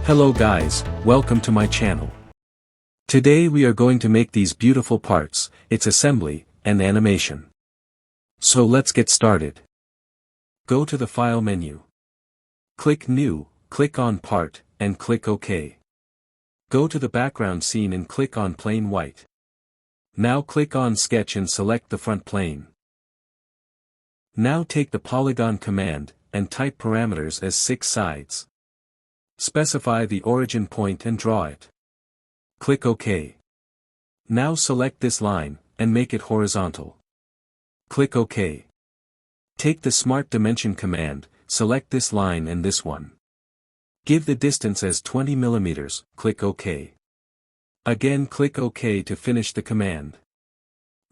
Hello guys, welcome to my channel. Today we are going to make these beautiful parts, its assembly, and animation. So let's get started. Go to the File menu. Click New, click on Part, and click OK. Go to the background scene and click on Plain White. Now click on Sketch and select the front plane. Now take the Polygon command, and type parameters as 6 sides. Specify the origin point and draw it. Click OK. Now select this line, and make it horizontal. Click OK. Take the Smart Dimension command, select this line and this one. Give the distance as 20 mm, click OK. Again click OK to finish the command.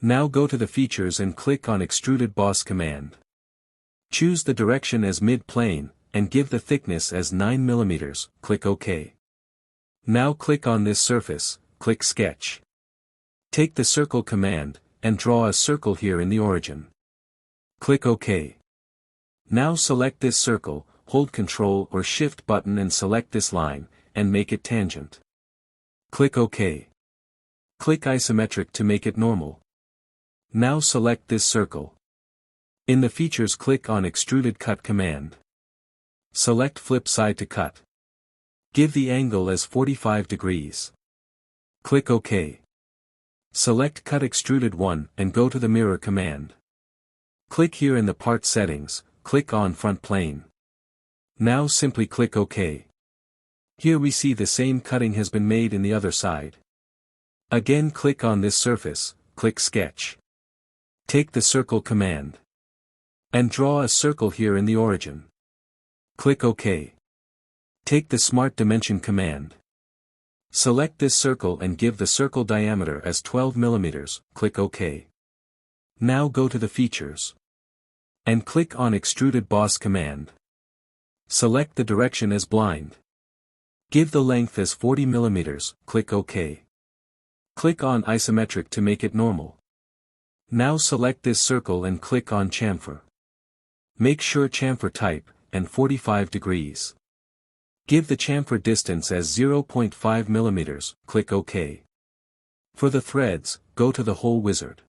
Now go to the features and click on Extruded Boss command. Choose the direction as mid-plane, and give the thickness as 9 mm, click OK. Now click on this surface, click Sketch. Take the Circle command, and draw a circle here in the origin. Click OK. Now select this circle, hold Ctrl or Shift button and select this line, and make it tangent. Click OK. Click Isometric to make it normal. Now select this circle. In the features click on Extruded Cut command. Select Flip Side to cut. Give the angle as 45 degrees. Click OK. Select Cut Extruded 1 and go to the Mirror command. Click here in the Part Settings, click on Front Plane. Now simply click OK. Here we see the same cutting has been made in the other side. Again click on this surface, click Sketch. Take the Circle command. And draw a circle here in the origin. Click OK. Take the Smart Dimension command. Select this circle and give the circle diameter as 12 mm, click OK. Now go to the features. And click on Extruded Boss command. Select the direction as blind. Give the length as 40 mm, click OK. Click on Isometric to make it normal. Now select this circle and click on Chamfer. Make sure chamfer type, and 45 degrees. Give the chamfer distance as 0.5 mm, click OK. For the threads, go to the Hole Wizard.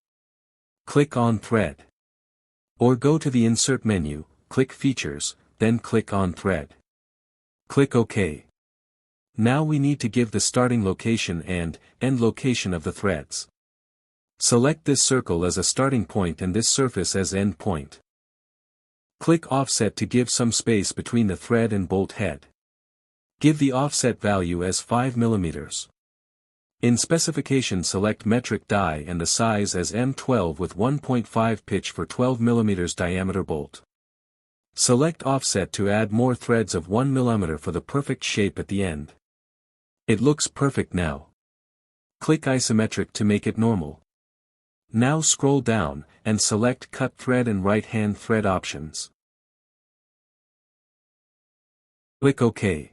Click on Thread. Or go to the Insert menu, click Features, then click on Thread. Click OK. Now we need to give the starting location and end location of the threads. Select this circle as a starting point and this surface as end point. Click Offset to give some space between the thread and bolt head. Give the offset value as 5 mm. In specification select metric die and the size as M12 with 1.5 pitch for 12 mm diameter bolt. Select Offset to add more threads of 1 mm for the perfect shape at the end. It looks perfect now. Click Isometric to make it normal. Now scroll down, and select Cut Thread and Right-Hand Thread options. Click OK.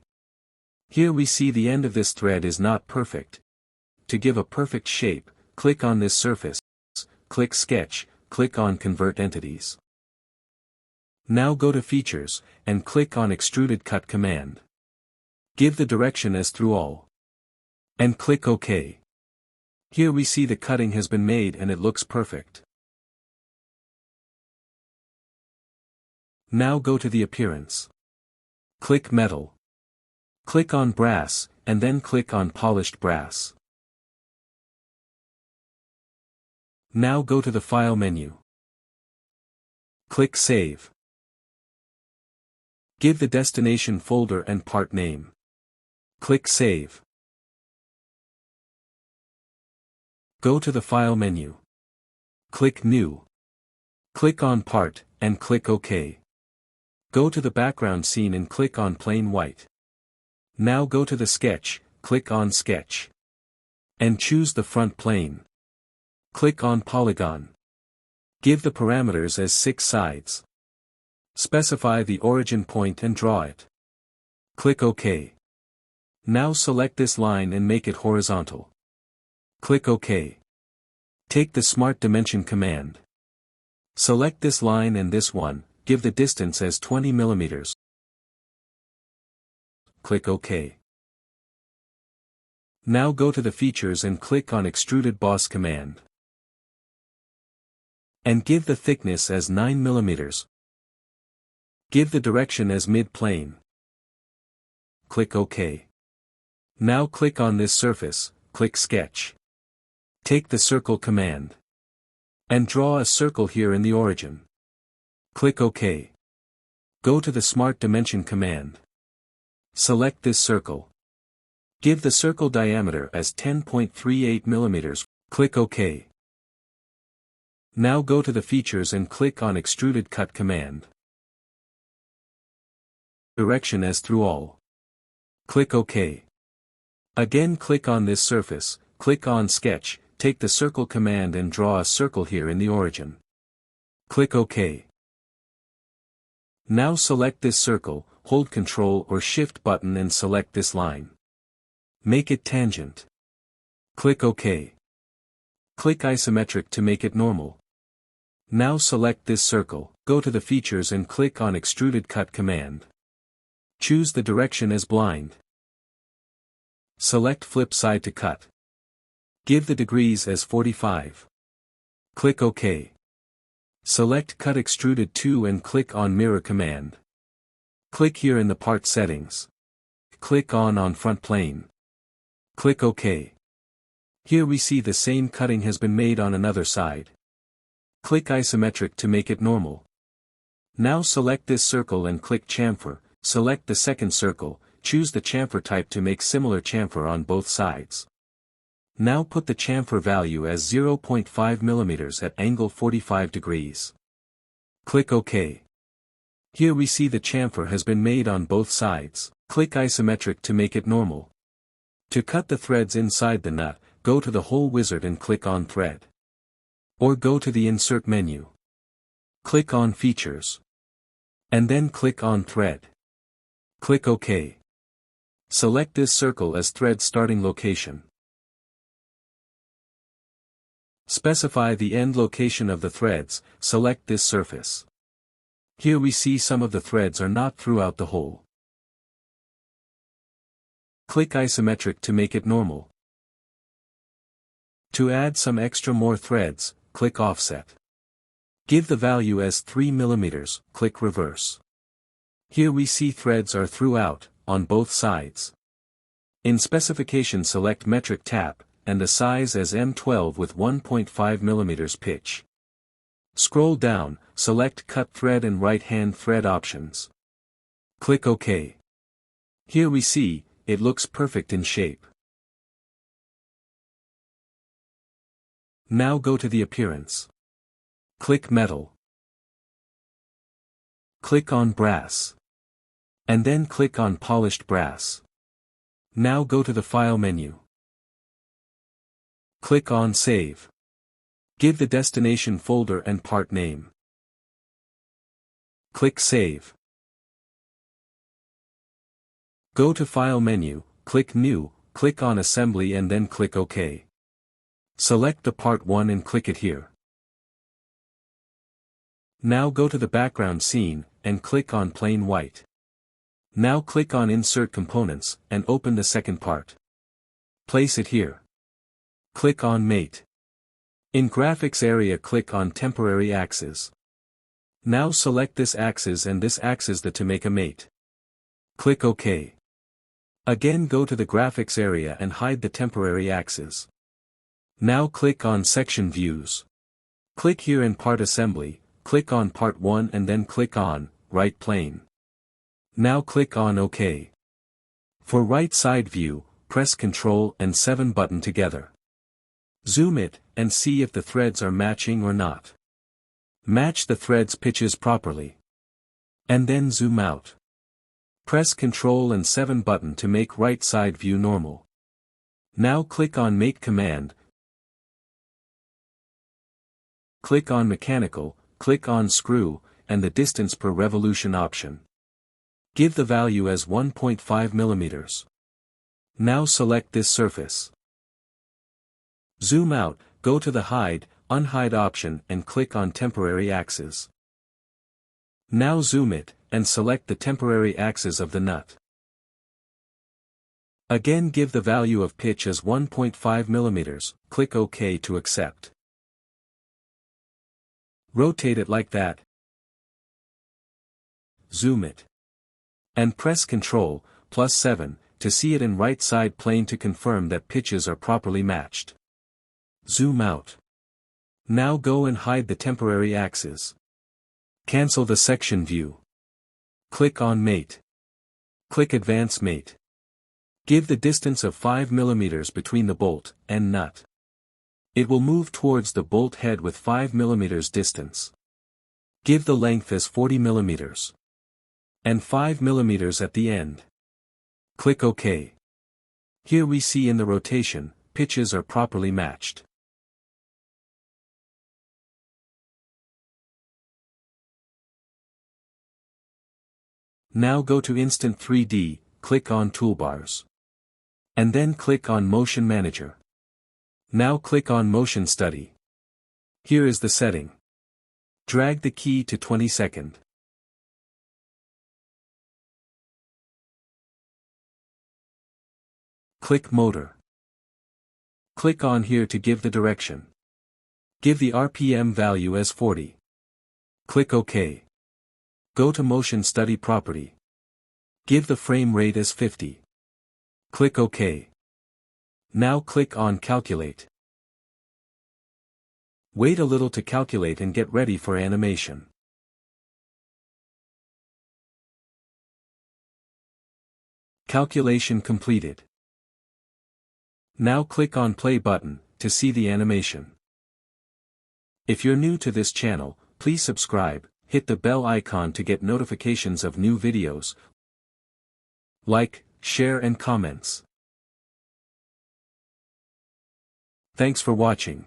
Here we see the end of this thread is not perfect. To give a perfect shape, click on this surface, click Sketch, click on Convert Entities. Now go to Features, and click on Extruded Cut command. Give the direction as through all. And click OK. Here we see the cutting has been made and it looks perfect. Now go to the Appearance. Click Metal. Click on Brass, and then click on Polished Brass. Now go to the File menu. Click Save. Give the destination folder and part name. Click Save. Go to the File menu. Click New. Click on Part, and click OK. Go to the background scene and click on Plain White. Now go to the Sketch, click on Sketch. And choose the front plane. Click on Polygon. Give the parameters as 6 sides. Specify the origin point and draw it. Click OK. Now select this line and make it horizontal. Click OK. Take the Smart Dimension command. Select this line and this one, give the distance as 20 mm. Click OK. Now go to the features and click on Extruded Boss command. And give the thickness as 9 mm. Give the direction as mid-plane. Click OK. Now click on this surface, click Sketch. Take the Circle command. And draw a circle here in the origin. Click OK. Go to the Smart Dimension command. Select this circle. Give the circle diameter as 10.38 mm. Click OK. Now go to the features and click on Extruded Cut command. Direction as through all. Click OK. Again click on this surface, click on Sketch, take the Circle command and draw a circle here in the origin. Click OK. Now select this circle, hold Ctrl or Shift button and select this line. Make it tangent. Click OK. Click Isometric to make it normal. Now select this circle, go to the features and click on Extruded Cut command. Choose the direction as blind. Select Flip Side to cut. Give the degrees as 45. Click OK. Select Cut Extruded to and click on Mirror command. Click here in the part settings. Click on Front Plane. Click OK. Here we see the same cutting has been made on another side. Click Isometric to make it normal. Now select this circle and click Chamfer, select the second circle, choose the chamfer type to make similar chamfer on both sides. Now put the chamfer value as 0.5 mm at angle 45 degrees. Click OK. Here we see the chamfer has been made on both sides. Click Isometric to make it normal. To cut the threads inside the nut, go to the Hole Wizard and click on Thread. Or go to the Insert menu. Click on Features. And then click on Thread. Click OK. Select this circle as thread starting location. Specify the end location of the threads, select this surface. Here we see some of the threads are not throughout the hole. Click Isometric to make it normal. To add some extra more threads, click Offset. Give the value as 3 mm, click Reverse. Here we see threads are throughout, on both sides. In Specification select Metric Tap, and the size as M12 with 1.5 mm pitch. Scroll down, select Cut Thread and Right-Hand Thread options. Click OK. Here we see, it looks perfect in shape. Now go to the Appearance. Click Metal. Click on Brass. And then click on Polished Brass. Now go to the File menu. Click on Save. Give the destination folder and part name. Click Save. Go to File menu, click New, click on Assembly and then click OK. Select the Part 1 and click it here. Now go to the background scene, and click on Plain White. Now click on Insert Components, and open the second part. Place it here. Click on Mate. In Graphics area click on Temporary Axis. Now select this axis and this axis to make a mate. Click OK. Again go to the Graphics area and hide the temporary axis. Now click on Section Views. Click here in Part Assembly, click on Part 1 and then click on Right Plane. Now click on OK. For right side view, press Ctrl and 7 button together. Zoom it, and see if the threads are matching or not. Match the threads pitches properly. And then zoom out. Press Ctrl and 7 button to make right side view normal. Now click on Make command. Click on Mechanical, click on Screw, and the distance per revolution option. Give the value as 1.5 mm. Now select this surface. Zoom out, go to the Hide, Unhide option and click on Temporary Axis. Now zoom it, and select the temporary axis of the nut. Again, give the value of pitch as 1.5 mm, click OK to accept. Rotate it like that. Zoom it. And press Ctrl+7, to see it in right side plane to confirm that pitches are properly matched. Zoom out. Now go and hide the temporary axes. Cancel the section view. Click on Mate. Click Advance Mate. Give the distance of 5 mm between the bolt and nut. It will move towards the bolt head with 5 mm distance. Give the length as 40 mm. And 5 mm at the end. Click OK. Here we see in the rotation, pitches are properly matched. Now go to Instant 3D, click on Toolbars. And then click on Motion Manager. Now click on Motion Study. Here is the setting. Drag the key to 22nd. Click Motor. Click on here to give the direction. Give the RPM value as 40. Click OK. Go to Motion Study Property. Give the frame rate as 50. Click OK. Now click on Calculate. Wait a little to calculate and get ready for animation. Calculation completed. Now click on Play button, to see the animation. If you're new to this channel, please subscribe, hit the bell icon to get notifications of new videos. Like, share and comments. Thanks for watching.